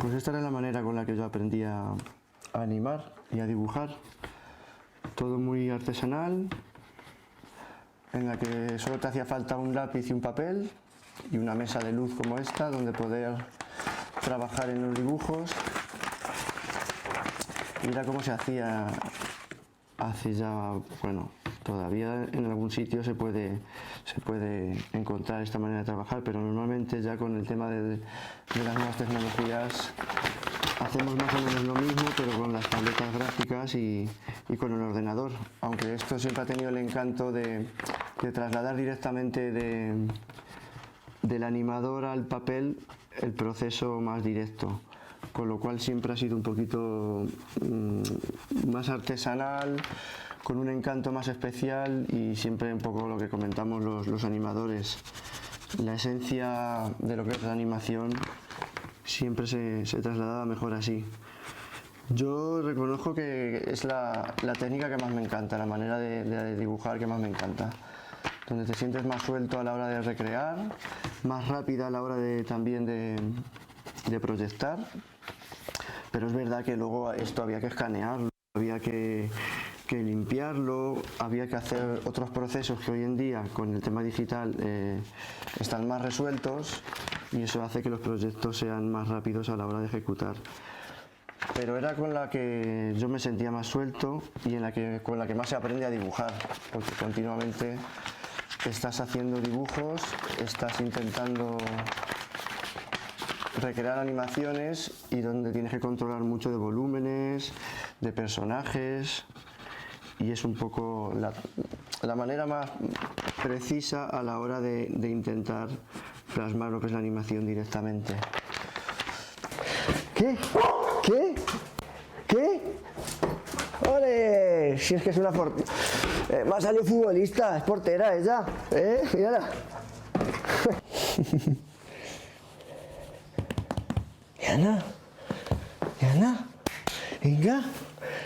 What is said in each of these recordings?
Pues esta era la manera con la que yo aprendí a animar y a dibujar. Todo muy artesanal, en la que solo te hacía falta un lápiz y un papel y una mesa de luz como esta donde poder trabajar en los dibujos. Y era como se hacía hace ya, bueno, todavía en algún sitio se puede encontrar esta manera de trabajar, pero normalmente ya con el tema de las nuevas tecnologías hacemos más o menos lo mismo, pero con las tabletas gráficas y con el ordenador, aunque esto siempre ha tenido el encanto de trasladar directamente del animador al papel el proceso más directo, con lo cual siempre ha sido un poquito más artesanal, con un encanto más especial y siempre un poco lo que comentamos los animadores, la esencia de lo que es la animación siempre se trasladaba mejor así. Yo reconozco que es la técnica que más me encanta, la manera de dibujar que más me encanta, donde te sientes más suelto a la hora de recrear, más rápida a la hora también de proyectar, pero es verdad que luego esto había que escanearlo, había que limpiarlo, había que hacer otros procesos que hoy en día con el tema digital están más resueltos y eso hace que los proyectos sean más rápidos a la hora de ejecutar. Pero era con la que yo me sentía más suelto y con la que más se aprende a dibujar, porque continuamente estás haciendo dibujos, estás intentando recrear animaciones y donde tienes que controlar mucho de volúmenes, de personajes, y es un poco la manera más precisa a la hora de intentar plasmar lo que es la animación directamente. ¿Qué? ¿Qué? ¿Qué? ¡Ole! Si es que es una me ha salido futbolista, es portera ella, mírala. Yana, venga.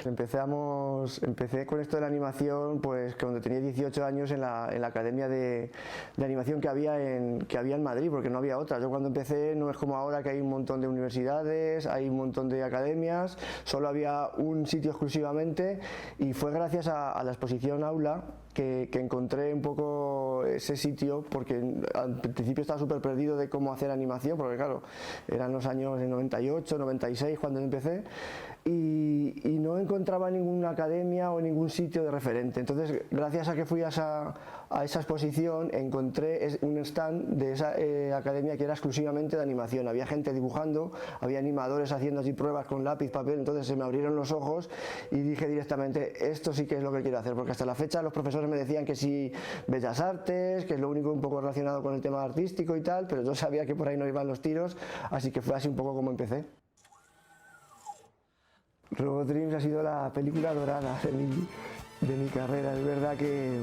Empecé con esto de la animación pues cuando tenía 18 años en la academia de animación que había en Madrid, porque no había otra. Yo cuando empecé no es como ahora que hay un montón de universidades, hay un montón de academias, solo había un sitio exclusivamente y fue gracias a la exposición Aula que encontré un poco ese sitio, porque al principio estaba súper perdido de cómo hacer animación, porque claro, eran los años de 98, 96 cuando empecé y no encontraba ninguna academia o ningún sitio de referente. Entonces, gracias a que fui a esa exposición, encontré un stand de esa academia que era exclusivamente de animación. Había gente dibujando, había animadores haciendo así pruebas con lápiz, papel, entonces se me abrieron los ojos y dije directamente, esto sí que es lo que quiero hacer, porque hasta la fecha los profesores me decían que sí, Bellas Artes, que es lo único un poco relacionado con el tema artístico y tal, pero yo sabía que por ahí no iban los tiros, así que fue así un poco como empecé. Robot Dreams ha sido la película dorada de mi carrera. Es verdad que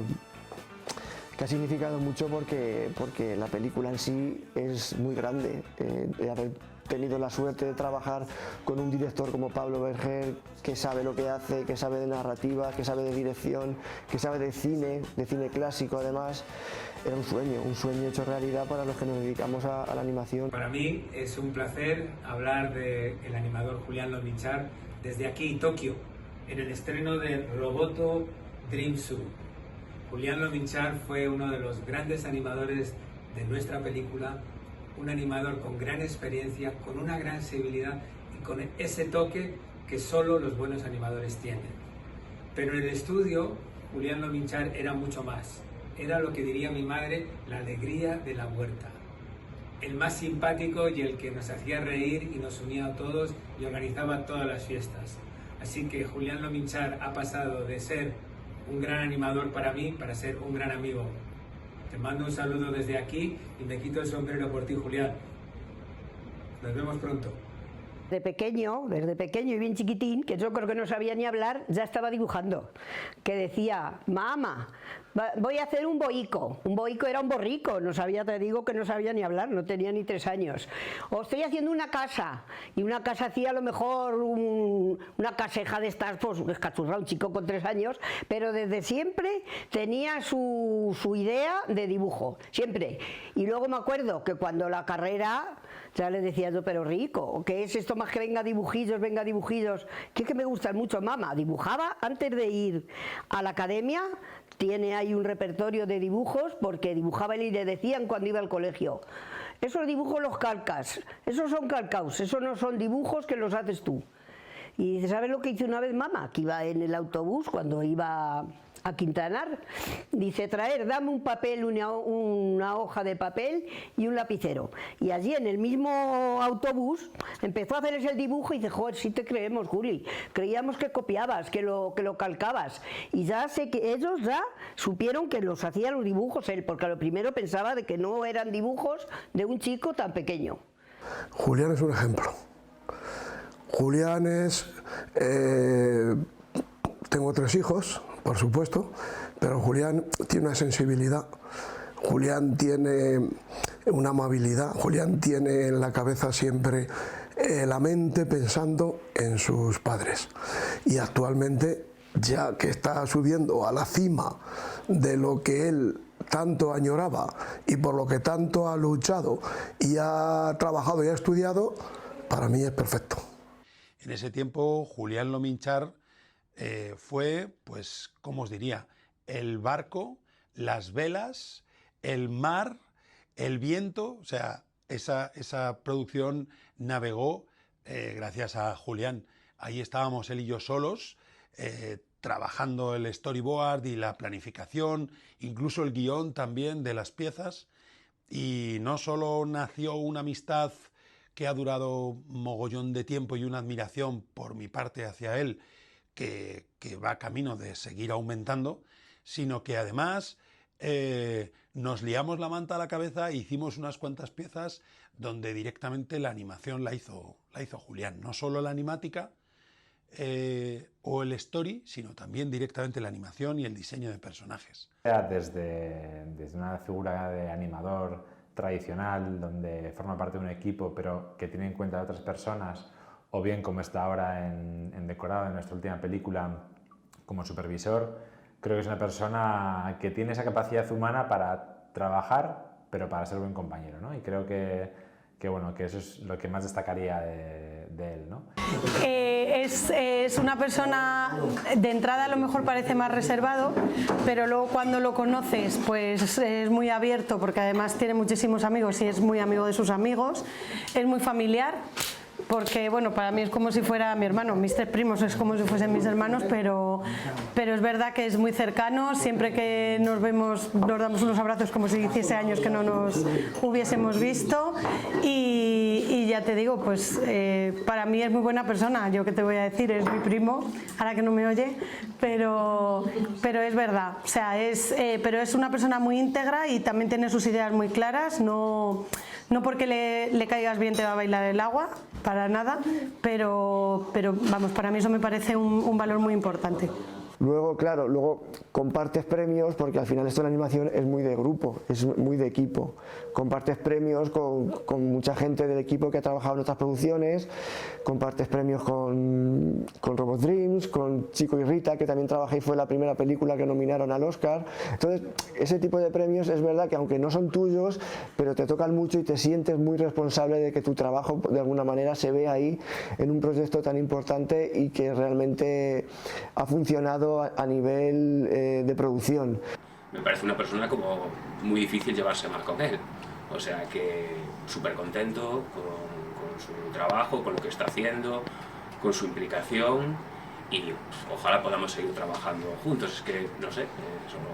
ha significado mucho porque la película en sí es muy grande. Haber tenido la suerte de trabajar con un director como Pablo Berger, que sabe lo que hace, que sabe de narrativa, que sabe de dirección, que sabe de cine clásico además, era un sueño hecho realidad para los que nos dedicamos a la animación. Para mí es un placer hablar del animador Julián Lominchar desde aquí, Tokio, en el estreno de Roboto Dream Zoo. Julián Lominchar fue uno de los grandes animadores de nuestra película, un animador con gran experiencia, con una gran sensibilidad y con ese toque que solo los buenos animadores tienen. Pero en el estudio, Julián Lominchar era mucho más. Era lo que diría mi madre, la alegría de la huerta. El más simpático y el que nos hacía reír y nos unía a todos y organizaba todas las fiestas. Así que Julián Lominchar ha pasado de ser un gran animador para mí, para ser un gran amigo. Te mando un saludo desde aquí y me quito el sombrero por ti, Julián. Nos vemos pronto. Desde pequeño y bien chiquitín, que yo creo que no sabía ni hablar, ya estaba dibujando. Que decía, mamá, voy a hacer un boico. Un boico era un borrico, no sabía, te digo que no sabía ni hablar, no tenía ni 3 años. O estoy haciendo una casa, y una casa hacía a lo mejor una caseja de estas, pues escachurra, un chico con 3 años, pero desde siempre tenía su idea de dibujo, siempre. Y luego me acuerdo que cuando la carrera, ya le decía yo, pero rico, ¿qué es esto más que venga dibujillos, venga dibujillos? Que me gustan mucho, mamá. Dibujaba antes de ir a la academia, tiene ahí un repertorio de dibujos, porque dibujaba y le decían cuando iba al colegio, esos dibujos los calcas, esos son calcaos, esos no son dibujos que los haces tú. Y dice, ¿sabes lo que hice una vez, mamá? Que iba en el autobús cuando iba a Quintanar, dice, dame un papel, una hoja de papel y un lapicero. Y allí en el mismo autobús empezó a hacerles el dibujo y dice, joder, sí te creemos, Juli, creíamos que copiabas, que lo calcabas. Y ya sé que ellos ya supieron que los hacía los dibujos él, porque a lo primero pensaba de que no eran dibujos de un chico tan pequeño. Julián es un ejemplo. Julián es... tengo 3 hijos, por supuesto, pero Julián tiene una sensibilidad, Julián tiene una amabilidad, Julián tiene en la cabeza siempre la mente pensando en sus padres. Y actualmente, ya que está subiendo a la cima de lo que él tanto añoraba y por lo que tanto ha luchado y ha trabajado y ha estudiado, para mí es perfecto. En ese tiempo, Julián Lominchar fue, pues, ¿cómo os diría? El barco, las velas, el mar, el viento, o sea, esa producción navegó gracias a Julián. Ahí estábamos él y yo solos, trabajando el storyboard y la planificación, incluso el guión también de las piezas, y no solo nació una amistad que ha durado mogollón de tiempo y una admiración por mi parte hacia él, que va camino de seguir aumentando, sino que además nos liamos la manta a la cabeza e hicimos unas cuantas piezas donde directamente la animación la hizo Julián. No solo la animática o el story, sino también directamente la animación y el diseño de personajes. Desde una figura de animador tradicional, donde forma parte de un equipo, pero que tiene en cuenta a otras personas, o bien como está ahora en Decorado, en nuestra última película, como supervisor, creo que es una persona que tiene esa capacidad humana para trabajar, pero para ser buen compañero, ¿no? Y creo que bueno, que eso es lo que más destacaría de él, ¿no? Es una persona, de entrada a lo mejor parece más reservado, pero luego cuando lo conoces pues es muy abierto, porque además tiene muchísimos amigos y es muy amigo de sus amigos, es muy familiar, porque bueno, para mí es como si fuera mi hermano, mis 3 primos es como si fuesen mis hermanos, pero es verdad que es muy cercano, siempre que nos vemos nos damos unos abrazos como si hiciese años que no nos hubiésemos visto, y ya te digo, pues para mí es muy buena persona. Yo qué te voy a decir, es mi primo, ahora que no me oye, pero es verdad, o sea, pero es una persona muy íntegra y también tiene sus ideas muy claras, no porque le caigas bien te va a bailar el agua, para nada, pero vamos, para mí eso me parece un valor muy importante. Luego, claro, compartes premios, porque al final esto de la animación es muy de grupo, es muy de equipo. Compartes premios con mucha gente del equipo que ha trabajado en otras producciones, compartes premios con Robot Dreams, con Chico y Rita, que también trabajé y fue la primera película que nominaron al Oscar. Entonces, ese tipo de premios es verdad que aunque no son tuyos, pero te tocan mucho y te sientes muy responsable de que tu trabajo de alguna manera se ve ahí en un proyecto tan importante y que realmente ha funcionado a nivel de producción. Me parece una persona como muy difícil llevarse mal con él, o sea que súper contento con su trabajo, con lo que está haciendo, con su implicación, y pues, ojalá podamos seguir trabajando juntos. Es que no sé, solo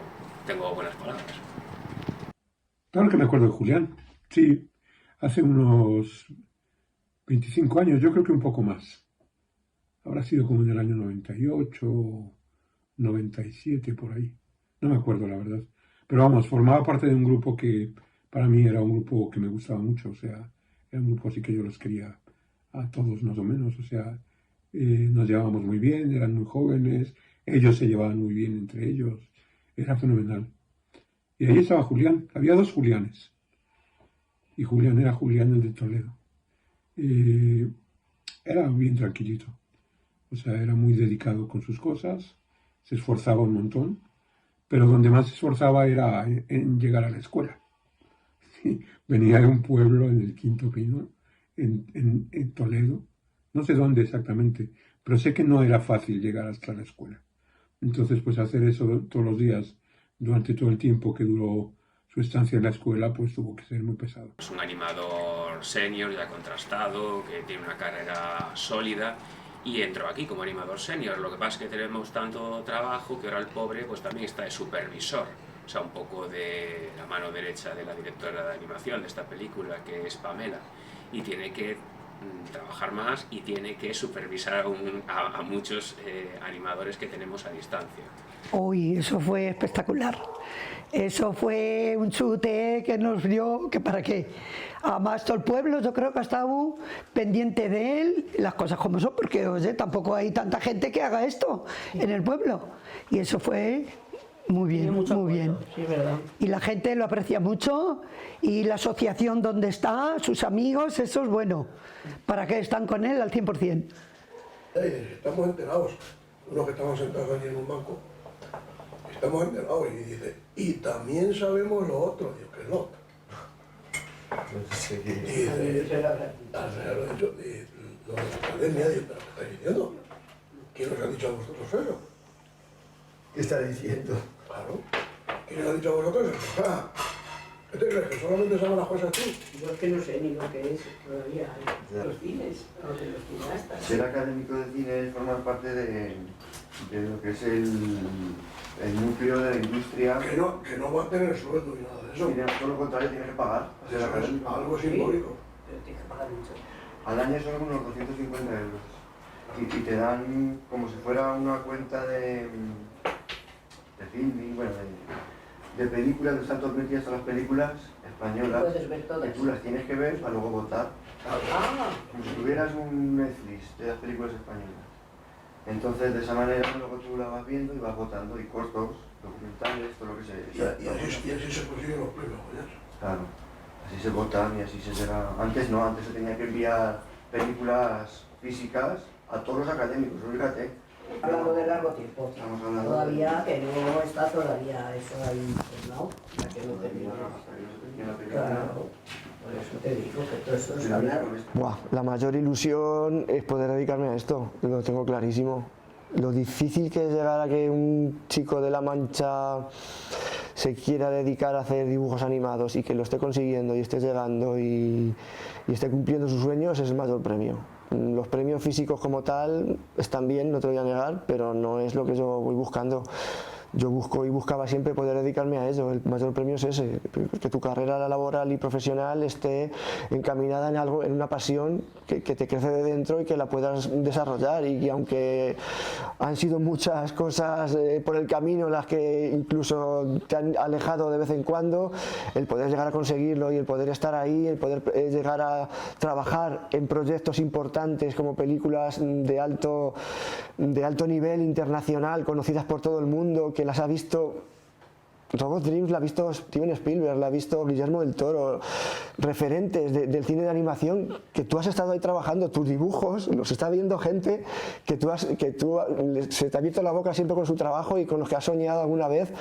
tengo buenas palabras. Claro que me acuerdo de Julián, sí, hace unos 25 años, yo creo que un poco más. Habrá sido como en el año 98, 97, por ahí. No me acuerdo, la verdad. Pero vamos, formaba parte de un grupo que para mí era un grupo que me gustaba mucho. O sea, era un grupo así que yo los quería a todos más o menos. O sea, nos llevábamos muy bien, eran muy jóvenes, ellos se llevaban muy bien entre ellos. Era fenomenal. Y ahí estaba Julián, había dos Julianes. Y Julián era Julián el de Toledo. Era bien tranquilito. O sea, era muy dedicado con sus cosas, se esforzaba un montón, pero donde más se esforzaba era en llegar a la escuela. Venía de un pueblo en el Quinto Pino, en Toledo, no sé dónde exactamente, pero sé que no era fácil llegar hasta la escuela. Entonces, pues hacer eso todos los días, durante todo el tiempo que duró su estancia en la escuela, pues tuvo que ser muy pesado. Es un animador senior, ya contrastado, que tiene una carrera sólida, y entró aquí como animador senior. Lo que pasa es que tenemos tanto trabajo que ahora el pobre pues también está de supervisor, o sea, un poco de la mano derecha de la directora de animación de esta película, que es Pamela, y tiene que trabajar más y tiene que supervisar a muchos animadores que tenemos a distancia. Uy, eso fue espectacular. Eso fue un chute que nos dio, que para qué. Además, todo el pueblo yo creo que ha estado pendiente de él, las cosas como son, porque oye, tampoco hay tanta gente que haga esto en el pueblo. Y eso fue muy bien, muy bien. Sí, verdad. Y la gente lo aprecia mucho, y la asociación donde está, sus amigos, eso es bueno. ¿Para qué están con él al 100%? Estamos enterados, unos que estaban sentados allí en un banco, estamos enterados, y dice, y también sabemos lo otro, digo, ¿qué es lo otro? Sí. Y dice, al final lo he dicho, lo de la academia, digo, ¿pero qué estáis diciendo? ¿Quién os ha dicho a vosotros eso? ¿Qué está diciendo? Claro, ¿quién os ha dicho a vosotros eso? Ah, ¿qué te crees, que solamente saben las cosas tú? Yo es que no sé ni lo que es todavía los cines, o de los cineastas. Ser académico de cine es formar parte de lo que es el núcleo de la industria. Que no va a tener sueldo ni nada de eso. Todo lo contrario, tienes que pagar. Eso es algo simbólico. Pero tienes que pagar mucho. Al año son unos 250 euros. Y te dan como si fuera una cuenta de filming, bueno, de películas, donde están todas metidas todas las películas españolas. Puedes ver todas. Que tú las tienes que ver para luego votar. Ah, Como si tuvieras un Netflix de las películas españolas. Entonces, de esa manera, luego tú la vas viendo y vas votando, y cortos, documentales, todo lo que sea. Y así se consiguen los premios, coñazo. Claro, así se votan y así se será. Antes no, antes se tenía que enviar películas físicas a todos los académicos, fíjate. hablando de largo tiempo. Estamos hablando Todavía, que no está todavía eso ahí, ¿no? Hasta que no termine. Claro. Por eso te digo que todo esto es hablar. Buah, la mayor ilusión es poder dedicarme a esto, lo tengo clarísimo. Lo difícil que es llegar a que un chico de La Mancha se quiera dedicar a hacer dibujos animados y que lo esté consiguiendo y esté llegando y esté cumpliendo sus sueños es el mayor premio. Los premios físicos como tal están bien, no te lo voy a negar, pero no es lo que yo voy buscando. Yo busco y buscaba siempre poder dedicarme a ello. El mayor premio es ese, que tu carrera laboral y profesional esté encaminada en algo, en una pasión que te crece de dentro y que la puedas desarrollar, y que aunque han sido muchas cosas por el camino las que incluso te han alejado de vez en cuando, el poder llegar a conseguirlo y el poder estar ahí, el poder llegar a trabajar en proyectos importantes como películas de alto nivel internacional, conocidas por todo el mundo, que las ha visto Robot Dreams, la ha visto Steven Spielberg, la ha visto Guillermo del Toro, referentes del cine de animación, que tú has estado ahí trabajando, tus dibujos los está viendo gente que se te ha abierto la boca siempre con su trabajo y con los que has soñado alguna vez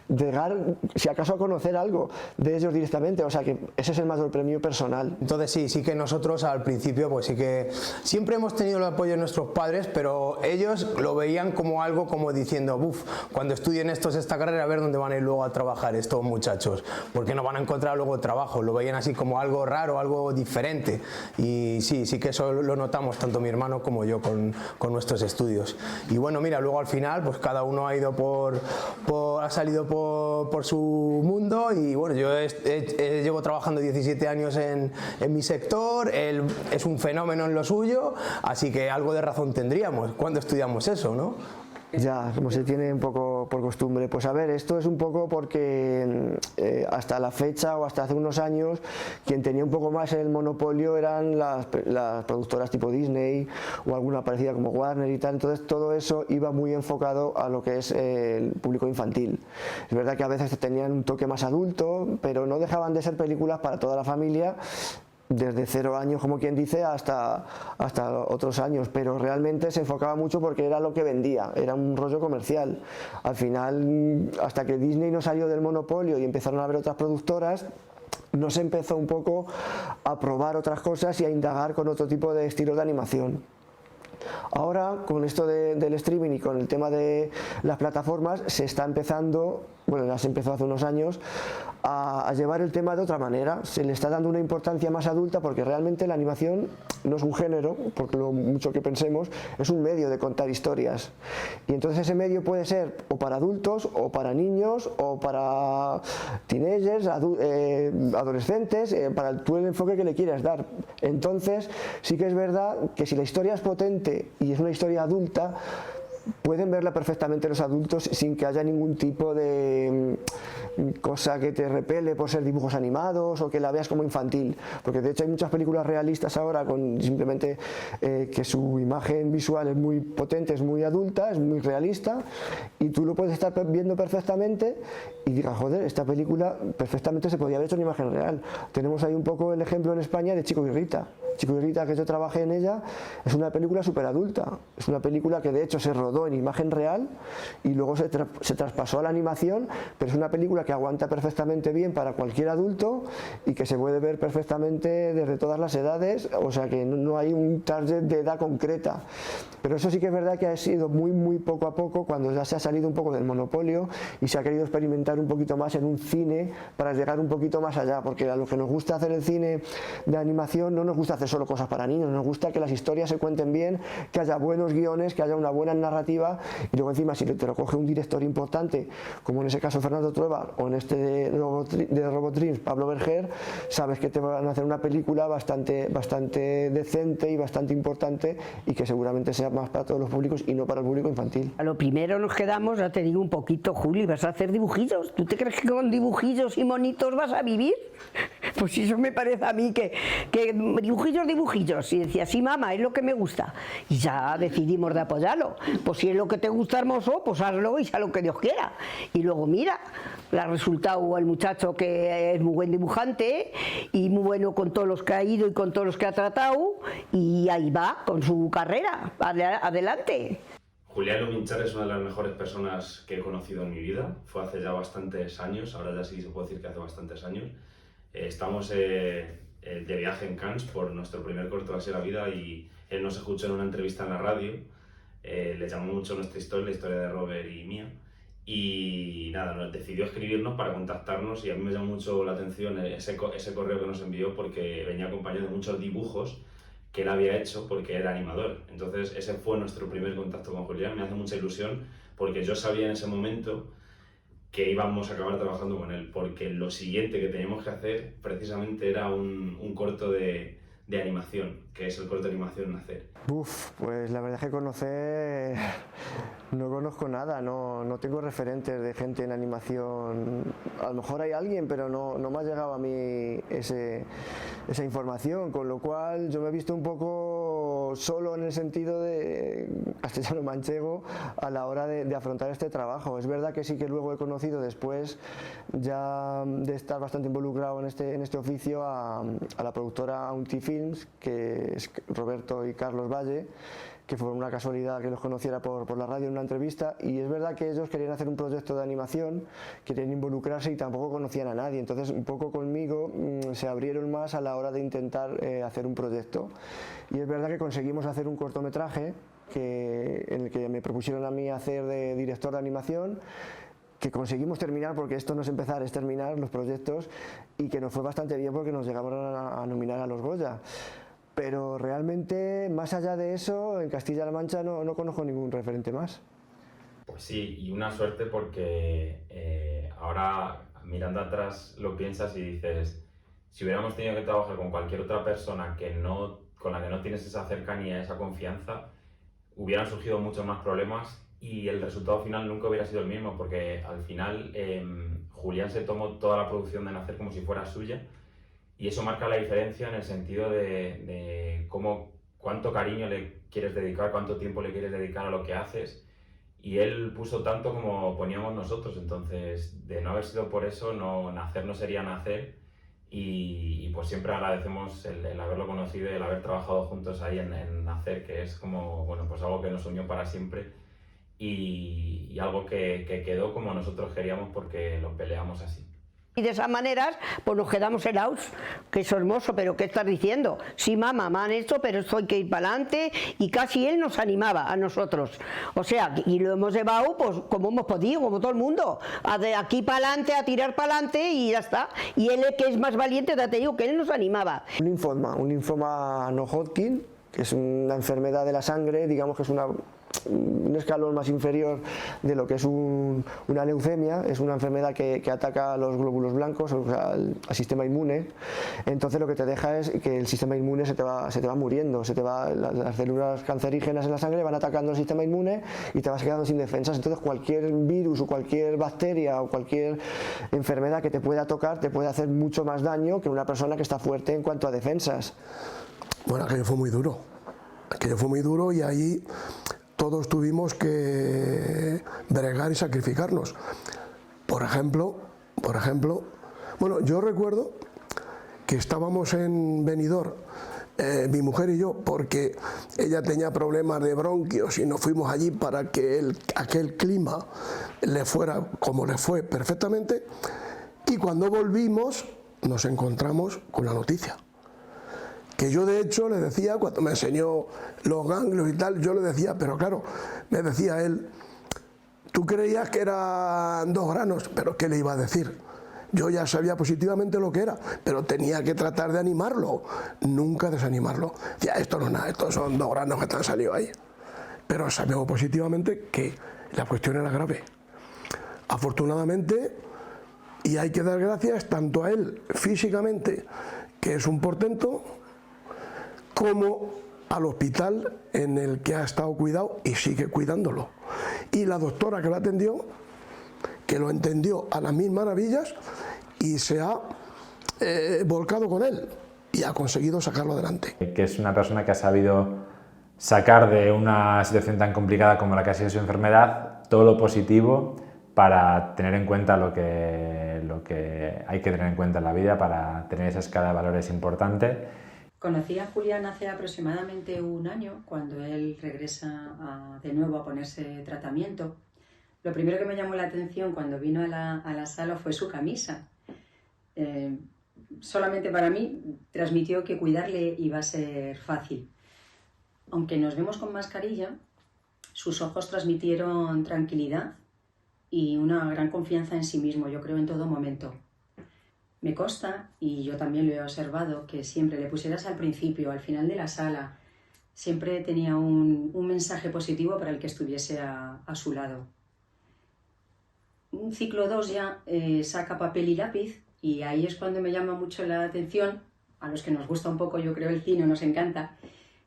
llegar, si acaso, a conocer algo de ellos directamente. O sea que ese es el mayor premio personal. Entonces sí que nosotros al principio pues sí que siempre hemos tenido el apoyo de nuestros padres, pero ellos lo veían como algo como diciendo, buf, cuando estudien estos esta carrera, a ver dónde van a ir luego a trabajar estos muchachos, porque no van a encontrar luego trabajo. Lo veían así como algo raro, algo diferente, y sí que eso lo notamos tanto mi hermano como yo con nuestros estudios. Y bueno, mira, luego al final pues cada uno ha ido ha salido por su mundo, y bueno, yo llevo trabajando 17 años en mi sector, él es un fenómeno en lo suyo, así que algo de razón tendríamos cuando estudiamos eso, ¿no? Ya, como se tiene un poco por costumbre. Pues a ver, esto es un poco porque hasta la fecha o hasta hace unos años quien tenía un poco más el monopolio eran las productoras tipo Disney o alguna parecida como Warner y tal. Entonces todo eso iba muy enfocado a lo que es el público infantil. Es verdad que a veces tenían un toque más adulto, pero no dejaban de ser películas para toda la familia, desde 0 años, como quien dice, hasta otros años, pero realmente se enfocaba mucho porque era lo que vendía, era un rollo comercial. Al final, hasta que Disney no salió del monopolio y empezaron a haber otras productoras, no se empezó un poco a probar otras cosas y a indagar con otro tipo de estilos de animación. Ahora, con esto del streaming y con el tema de las plataformas, se está empezando, bueno, ya se empezó hace unos años, a llevar el tema de otra manera. Se le está dando una importancia más adulta porque realmente la animación no es un género, porque lo mucho que pensemos, es un medio de contar historias. Y entonces ese medio puede ser o para adultos, o para niños, o para teenagers, adolescentes, para tú el enfoque que le quieras dar. Entonces sí que es verdad que si la historia es potente y es una historia adulta, pueden verla perfectamente los adultos sin que haya ningún tipo de cosa que te repele por ser dibujos animados o que la veas como infantil, porque de hecho hay muchas películas realistas ahora con simplemente que su imagen visual es muy potente, es muy adulta, es muy realista y tú lo puedes estar viendo perfectamente y digas, joder, esta película perfectamente se podría haber hecho en imagen real. Tenemos ahí un poco el ejemplo en España de Chico y Rita. Chico y Rita, que yo trabajé en ella, es una película súper adulta, es una película que de hecho se rodó en imagen real y luego se traspasó a la animación, pero es una película que aguanta perfectamente bien para cualquier adulto y que se puede ver perfectamente desde todas las edades, o sea que no hay un target de edad concreta. Pero eso sí que es verdad que ha sido muy poco a poco, cuando ya se ha salido un poco del monopolio y se ha querido experimentar un poquito más en un cine para llegar un poquito más allá, porque a lo que nos gusta hacer el cine de animación no nos gusta hacer solo cosas para niños, nos gusta que las historias se cuenten bien, que haya buenos guiones, que haya una buena narrativa y luego encima si te lo coge un director importante, como en ese caso Fernando Trueba o en este de Robot Dreams, Pablo Berger, sabes que te van a hacer una película bastante decente y bastante importante y que seguramente sea más para todos los públicos y no para el público infantil. A lo primero nos quedamos, ya te digo un poquito, Juli, ¿vas a hacer dibujillos? ¿Tú te crees que con dibujillos y monitos vas a vivir? Pues eso me parece a mí que dibujillos. Y decía, sí, mamá, es lo que me gusta. Y ya decidimos de apoyarlo. Pues si es lo que te gusta, hermoso, pues hazlo y sea lo que Dios quiera. Y luego mira, le ha resultado el muchacho que es muy buen dibujante y muy bueno con todos los que ha ido y con todos los que ha tratado y ahí va con su carrera. Adelante. Julián Lominchar es una de las mejores personas que he conocido en mi vida. Fue hace ya bastantes años, ahora ya sí se puede decir que hace bastantes años. Estamos de viaje en Cannes por nuestro primer corto de Así la vida y él nos escuchó en una entrevista en la radio. Le llamó mucho nuestra historia, la historia de Robert y mía. Y nada, nos decidió escribirnos para contactarnos y a mí me llamó mucho la atención ese correo que nos envió porque venía acompañado de muchos dibujos que él había hecho porque era animador. Entonces ese fue nuestro primer contacto con Julián. Me hace mucha ilusión porque yo sabía en ese momento que íbamos a acabar trabajando con él, porque lo siguiente que teníamos que hacer precisamente era un corto de animación, que es el corto de animación Nacer. Pues la verdad es que conocer, no conozco nada, no tengo referentes de gente en animación. A lo mejor hay alguien, pero no me ha llegado a mí esa información, con lo cual yo me he visto un poco solo en el sentido de castellano manchego a la hora de afrontar este trabajo. Es verdad que sí que luego he conocido después, ya de estar bastante involucrado en este oficio, a la productora Auntie Films, que es Roberto y Carlos Valle, que fue una casualidad que los conociera por la radio en una entrevista, y es verdad que ellos querían hacer un proyecto de animación, querían involucrarse y tampoco conocían a nadie, entonces un poco conmigo se abrieron más a la hora de intentar hacer un proyecto, y es verdad que conseguimos hacer un cortometraje en el que me propusieron a mí hacer de director de animación, que conseguimos terminar, porque esto no es empezar, es terminar los proyectos, y que nos fue bastante bien porque nos llegamos a nominar a los Goya. Pero realmente, más allá de eso, en Castilla-La Mancha no conozco ningún referente más. Pues sí, y una suerte porque ahora mirando atrás lo piensas y dices, si hubiéramos tenido que trabajar con cualquier otra persona con la que no tienes esa cercanía, esa confianza, hubieran surgido muchos más problemas y el resultado final nunca hubiera sido el mismo, porque al final Julián se tomó toda la producción de Nacer como si fuera suya, y eso marca la diferencia en el sentido de cuánto cariño le quieres dedicar, cuánto tiempo le quieres dedicar a lo que haces, y él puso tanto como poníamos nosotros. Entonces, de no haber sido por eso, Nacer no sería Nacer, y pues siempre agradecemos el haberlo conocido y el haber trabajado juntos ahí en Nacer, que es como, bueno, pues algo que nos unió para siempre, y algo que quedó como nosotros queríamos, porque lo peleamos así. Y de esas maneras, pues nos quedamos helados, que es hermoso, pero ¿qué estás diciendo? Sí, mamá, me han hecho, pero esto hay que ir para adelante, y casi él nos animaba a nosotros. O sea, y lo hemos llevado, pues como hemos podido, como todo el mundo, de aquí para adelante, a tirar para adelante y ya está. Y él, que es más valiente, ya te digo, que él nos animaba. Un linfoma no Hodgkin, que es una enfermedad de la sangre, digamos que es un escalón más inferior de lo que es una leucemia. Es una enfermedad que ataca a los glóbulos blancos, o sea, al sistema inmune. Entonces lo que te deja es que el sistema inmune se te va muriendo, las células cancerígenas en la sangre van atacando el sistema inmune y te vas quedando sin defensas. Entonces cualquier virus o cualquier bacteria o cualquier enfermedad que te pueda tocar te puede hacer mucho más daño que una persona que está fuerte en cuanto a defensas. Bueno, aquello fue muy duro, y ahí todos tuvimos que bregar y sacrificarnos. Por ejemplo, bueno, yo recuerdo que estábamos en Benidorm, mi mujer y yo, porque ella tenía problemas de bronquios y nos fuimos allí para que aquel clima le fuera como le fue perfectamente, y cuando volvimos nos encontramos con la noticia. Que yo de hecho le decía, cuando me enseñó los ganglios y tal, yo le decía, pero claro, me decía él, tú creías que eran 2 granos, pero ¿qué le iba a decir? Yo ya sabía positivamente lo que era, pero tenía que tratar de animarlo, nunca desanimarlo. Decía, esto no es nada, estos son 2 granos que te han salido ahí. Pero sabíamos positivamente que la cuestión era grave. Afortunadamente, y hay que dar gracias tanto a él físicamente, que es un portento, como al hospital en el que ha estado cuidado y sigue cuidándolo. Y la doctora que lo atendió, que lo entendió a las mil maravillas y se ha volcado con él y ha conseguido sacarlo adelante. Que es una persona que ha sabido sacar de una situación tan complicada como la que ha sido su enfermedad todo lo positivo para tener en cuenta lo que hay que tener en cuenta en la vida, para tener esa escala de valores importante. Conocí a Julián hace aproximadamente 1 año, cuando él regresa de nuevo a ponerse tratamiento. Lo primero que me llamó la atención cuando vino a la sala fue su camisa. Solamente para mí transmitió que cuidarle iba a ser fácil. Aunque nos vemos con mascarilla, sus ojos transmitieron tranquilidad y una gran confianza en sí mismo, yo creo, en todo momento. Me consta, y yo también lo he observado, que siempre le pusieras al principio, al final de la sala, siempre tenía un mensaje positivo para el que estuviese a su lado. Un ciclo 2 ya saca papel y lápiz, y ahí es cuando me llama mucho la atención, a los que nos gusta un poco, yo creo, el cine, nos encanta,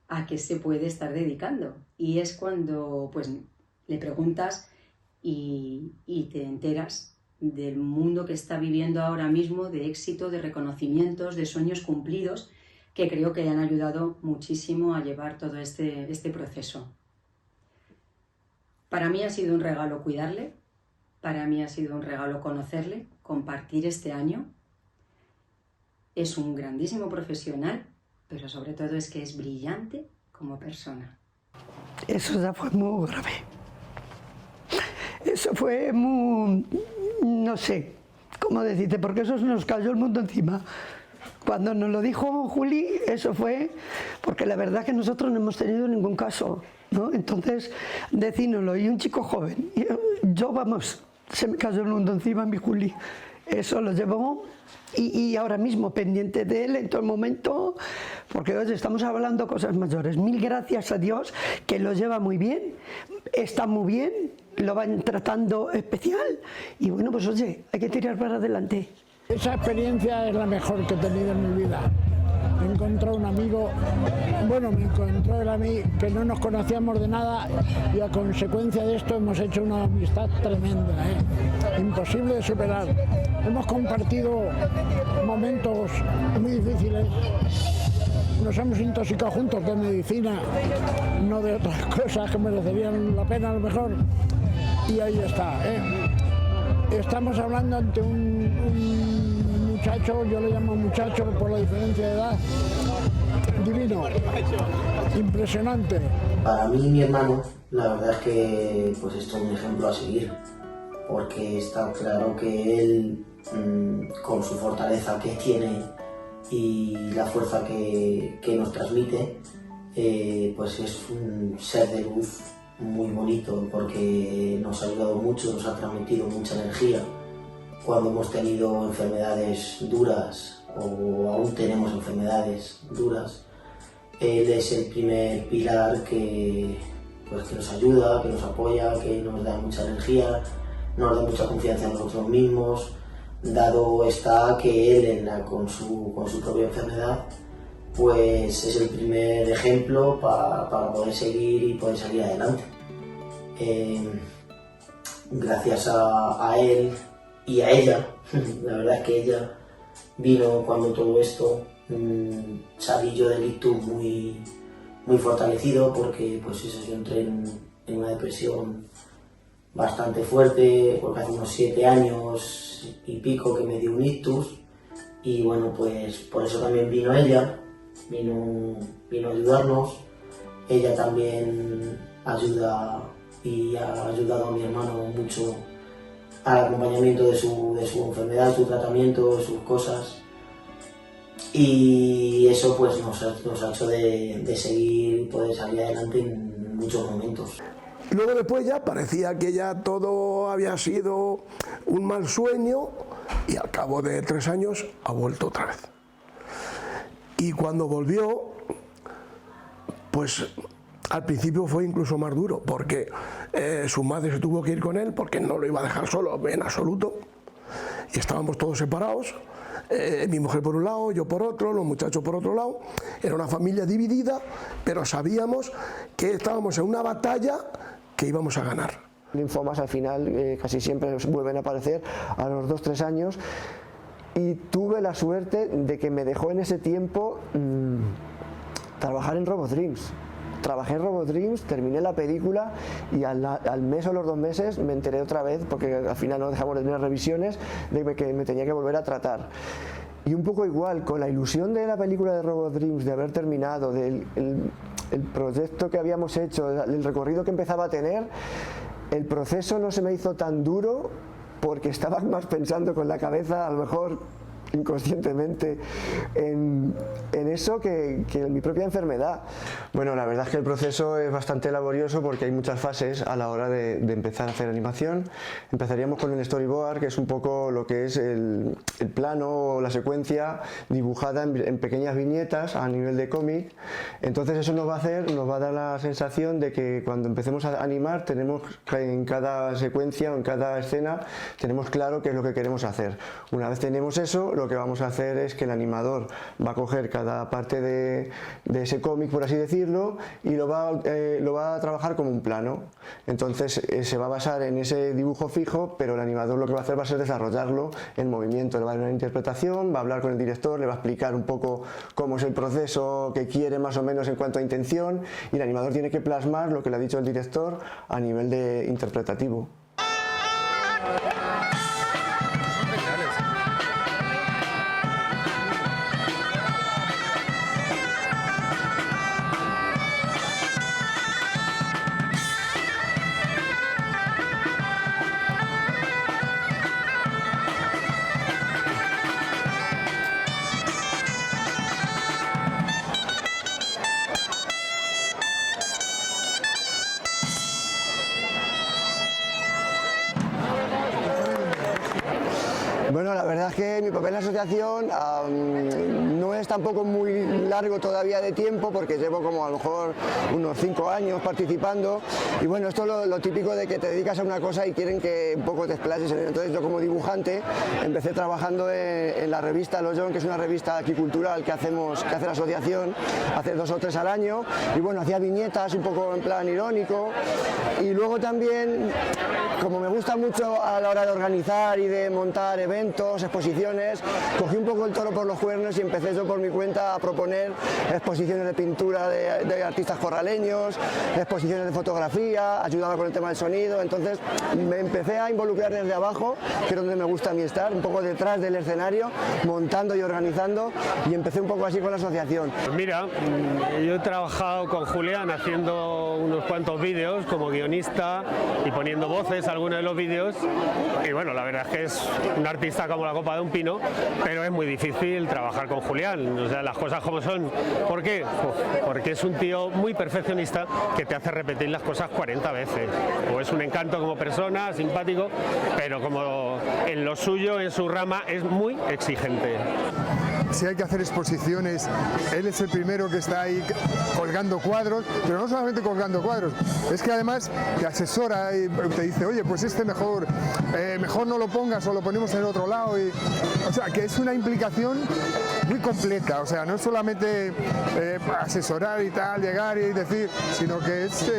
a qué se puede estar dedicando. Y es cuando pues le preguntas y te enteras del mundo que está viviendo ahora mismo, de éxito, de reconocimientos, de sueños cumplidos, que creo que le han ayudado muchísimo a llevar todo este proceso. Para mí ha sido un regalo cuidarle, para mí ha sido un regalo conocerle, compartir este año. Es un grandísimo profesional, pero sobre todo es que es brillante como persona. Eso ya fue muy grave. Eso fue muy... no sé cómo decirte, porque eso nos cayó el mundo encima. Cuando nos lo dijo Juli, eso fue porque la verdad que nosotros no hemos tenido ningún caso, ¿no? Entonces, decínoslo, y un chico joven, yo vamos, se me cayó el mundo encima, mi Juli. Eso lo llevó y ahora mismo pendiente de él en todo momento, porque oye, estamos hablando cosas mayores. Mil gracias a Dios, que lo lleva muy bien, está muy bien, lo van tratando especial y bueno, pues oye, hay que tirar para adelante. Esa experiencia es la mejor que he tenido en mi vida. encontró un amigo, bueno, me encontró él a mí, que no nos conocíamos de nada y a consecuencia de esto hemos hecho una amistad tremenda, imposible de superar. Hemos compartido momentos muy difíciles, nos hemos intoxicado juntos de medicina, no de otras cosas que merecerían la pena a lo mejor, y ahí está. Estamos hablando ante un muchacho, yo le llamo muchacho por la diferencia de edad, divino, impresionante. Para mí y mi hermano, la verdad es que pues esto es un ejemplo a seguir, porque está claro que él, con su fortaleza que tiene y la fuerza que nos transmite, pues es un ser de luz muy bonito, porque nos ha ayudado mucho, nos ha transmitido mucha energía cuando hemos tenido enfermedades duras o aún tenemos enfermedades duras. Él es el primer pilar que nos ayuda, que nos apoya, que nos da mucha energía, nos da mucha confianza en nosotros mismos, dado está que él con su propia enfermedad pues es el primer ejemplo para poder seguir y poder salir adelante. Gracias a él y a ella, la verdad es que ella vino cuando todo esto, salí yo del ictus muy fortalecido, porque pues eso, yo entré en una depresión bastante fuerte, porque hace unos 7 años y pico que me dio un ictus, y bueno, pues por eso también vino ella, vino a ayudarnos. Ella también ayuda y ha ayudado a mi hermano mucho al acompañamiento de su enfermedad, su tratamiento, de sus cosas, y eso pues nos ha hecho de seguir y poder salir adelante en muchos momentos. Luego después ya parecía que ya todo había sido un mal sueño, y al cabo de 3 años ha vuelto otra vez. Y cuando volvió, pues al principio fue incluso más duro, porque su madre se tuvo que ir con él porque no lo iba a dejar solo en absoluto, y estábamos todos separados, mi mujer por un lado, yo por otro, los muchachos por otro lado. Era una familia dividida, pero sabíamos que estábamos en una batalla que íbamos a ganar. Linfomas al final casi siempre vuelven a aparecer a los 2-3 años, y tuve la suerte de que me dejó en ese tiempo trabajar en Robodreams. Trabajé en Robodreams, terminé la película, y al mes o los 2 meses me enteré otra vez, porque al final no dejamos de tener revisiones, de que me tenía que volver a tratar. Y un poco igual, con la ilusión de la película de Robodreams, de haber terminado, del el proyecto que habíamos hecho, el recorrido que empezaba a tener, el proceso no se me hizo tan duro, porque estaba más pensando con la cabeza, a lo mejor inconscientemente, en eso que en mi propia enfermedad. Bueno, la verdad es que el proceso es bastante laborioso, porque hay muchas fases a la hora de empezar a hacer animación. Empezaríamos con el storyboard, que es un poco lo que es el plano o la secuencia dibujada en pequeñas viñetas a nivel de cómic. Entonces eso nos va a dar la sensación de que cuando empecemos a animar, tenemos en cada secuencia o en cada escena tenemos claro qué es lo que queremos hacer. Una vez tenemos eso, lo que vamos a hacer es que el animador va a coger cada parte de ese cómic, por así decirlo, y lo va a trabajar como un plano. Entonces se va a basar en ese dibujo fijo, pero el animador lo que va a hacer va a ser desarrollarlo en movimiento. Le va a dar una interpretación, va a hablar con el director, le va a explicar un poco cómo es el proceso que quiere más o menos en cuanto a intención, y el animador tiene que plasmar lo que le ha dicho el director a nivel de interpretativo. verdad es que mi papel en la asociación no es tampoco muy largo todavía de tiempo, porque llevo como a lo mejor unos 5 años participando, y bueno, esto es lo típico de que te dedicas a una cosa y quieren que un poco te explayes en ello. Entonces yo como dibujante empecé trabajando en la revista Lo John, que es una revista aquí cultural que hace la asociación, hace 2 o 3 al año, y bueno, hacía viñetas un poco en plan irónico, y luego también, como me gusta mucho a la hora de organizar y de montar eventos, exposiciones, cogí un poco el toro por los cuernos y empecé yo por mi cuenta a proponer exposiciones de pintura de artistas corraleños, exposiciones de fotografía, ayudaba con el tema del sonido. Entonces me empecé a involucrar desde abajo, que es donde me gusta a mí estar, un poco detrás del escenario, montando y organizando, y empecé un poco así con la asociación. Pues mira, yo he trabajado con Julián haciendo unos cuantos vídeos como guionista y poniendo voces a algunos de los vídeos, y bueno, la verdad es que es un artista como la copa de un pino, pero es muy difícil trabajar con Julián, o sea, las cosas como son. ¿Por qué? Pues porque es un tío muy perfeccionista que te hace repetir las cosas 40 veces, o es un encanto como persona, simpático, pero como en lo suyo, en su rama, es muy exigente. Si hay que hacer exposiciones, él es el primero que está ahí colgando cuadros, pero no solamente colgando cuadros, es que además te asesora y te dice, oye, pues este mejor no lo pongas o lo ponemos en otro lado. O sea, que es una implicación muy completa, o sea, no es solamente asesorar y tal, llegar y decir, sino que es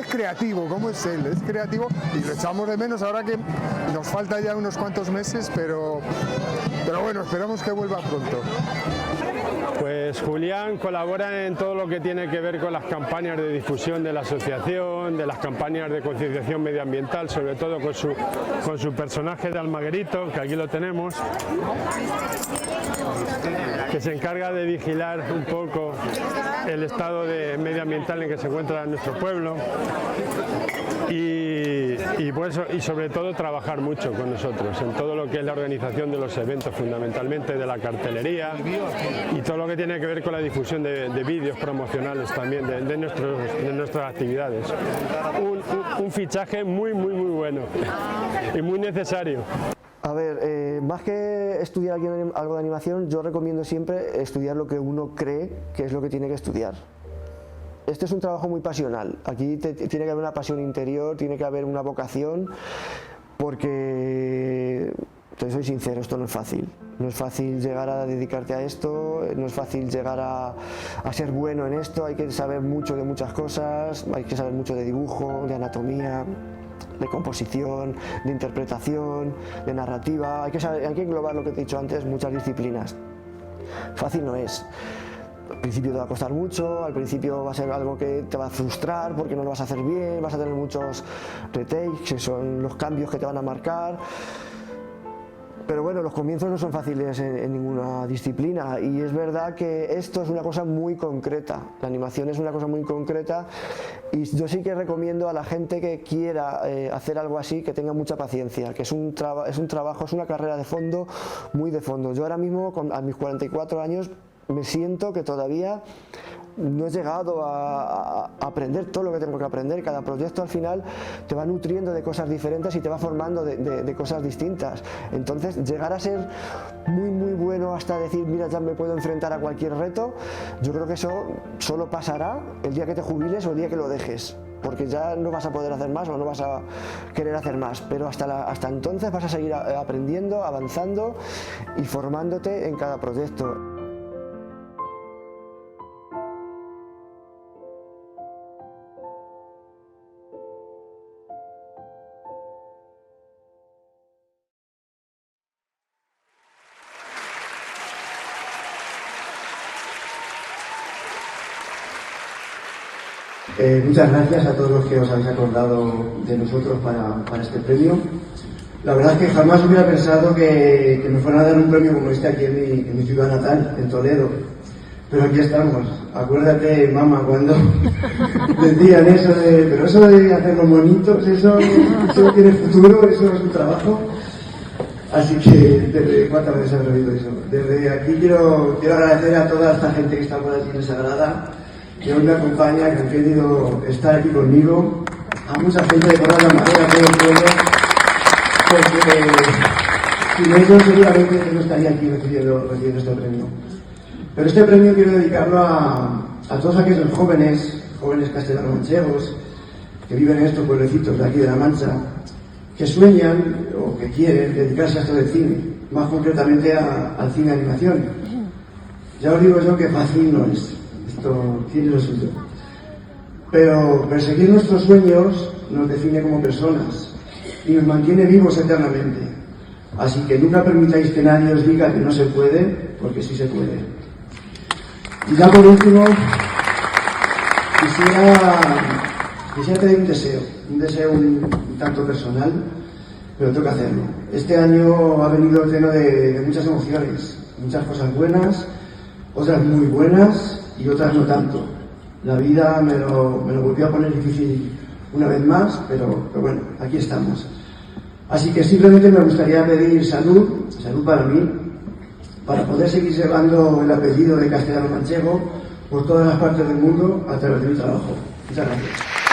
creativo, como es él, es creativo, y lo echamos de menos ahora que nos falta ya unos cuantos meses, pero bueno, esperamos que vuelva pronto. Pues Julián colabora en todo lo que tiene que ver con las campañas de difusión de la asociación, de las campañas de concienciación medioambiental, sobre todo con su personaje de Almaguerito, que aquí lo tenemos, que se encarga de vigilar un poco el estado medioambiental en que se encuentra nuestro pueblo, y sobre todo trabajar mucho con nosotros en todo lo que es la organización de los eventos, fundamentalmente de la cartelería, y todo lo que tiene que ver con la difusión de vídeos promocionales también de nuestras actividades. Un fichaje muy bueno y muy necesario. A ver, más que estudiar aquí algo de animación, yo recomiendo siempre estudiar lo que uno cree que es lo que tiene que estudiar. Este es un trabajo muy pasional, aquí tiene que haber una pasión interior, tiene que haber una vocación, porque, te soy sincero, esto no es fácil. No es fácil llegar a dedicarte a esto, no es fácil llegar a ser bueno en esto, hay que saber mucho de muchas cosas, hay que saber mucho de dibujo, de anatomía, de composición, de interpretación, de narrativa, hay que englobar lo que te he dicho antes, muchas disciplinas. Fácil no es. Al principio te va a costar mucho, al principio va a ser algo que te va a frustrar porque no lo vas a hacer bien, vas a tener muchos retakes, que son los cambios que te van a marcar. Pero bueno, los comienzos no son fáciles en ninguna disciplina, y es verdad que esto es una cosa muy concreta, la animación es una cosa muy concreta, y yo sí que recomiendo a la gente que quiera hacer algo así que tenga mucha paciencia, que es un trabajo, es una carrera de fondo, muy de fondo. Yo ahora mismo, a mis 44 años, me siento que todavía no he llegado a aprender todo lo que tengo que aprender. Cada proyecto al final te va nutriendo de cosas diferentes y te va formando de cosas distintas. Entonces, llegar a ser muy bueno hasta decir, mira, ya me puedo enfrentar a cualquier reto, yo creo que eso solo pasará el día que te jubiles o el día que lo dejes, porque ya no vas a poder hacer más o no vas a querer hacer más, pero hasta entonces vas a seguir aprendiendo, avanzando y formándote en cada proyecto. Muchas gracias a todos los que os habéis acordado de nosotros para este premio. La verdad es que jamás hubiera pensado que me fueran a dar un premio como este aquí en mi ciudad natal, en Toledo. Pero aquí estamos. Acuérdate, mamá, cuando decían eso pero eso de hacer los monitos, eso tiene futuro, eso es un trabajo. Así que, ¿cuántas veces has oído eso? Desde aquí quiero agradecer a toda esta gente que está por aquí en esa grada, que hoy me acompaña, que han querido estar aquí conmigo, a mucha gente de Coral de Madera, todo el pueblo, porque Sin ellos seguramente no estaría aquí recibiendo este premio. Pero este premio quiero dedicarlo a todos aquellos jóvenes castellano-manchegos que viven en estos pueblecitos de aquí de La Mancha, que sueñan o que quieren dedicarse a esto del cine, más concretamente al cine de animación. Ya os digo yo que fácil no es, esto tiene lo suyo. Pero perseguir nuestros sueños nos define como personas y nos mantiene vivos eternamente. Así que nunca permitáis que nadie os diga que no se puede, porque sí se puede. Y ya por último, quisiera pedir un deseo un tanto personal, pero tengo que hacerlo. Este año ha venido lleno de muchas emociones, muchas cosas buenas, otras muy buenas y otras no tanto. La vida me lo volvió a poner difícil una vez más, pero bueno, aquí estamos. Así que simplemente me gustaría pedir salud para mí, para poder seguir llevando el apellido de castellano-manchego por todas las partes del mundo a través de mi trabajo. Muchas gracias.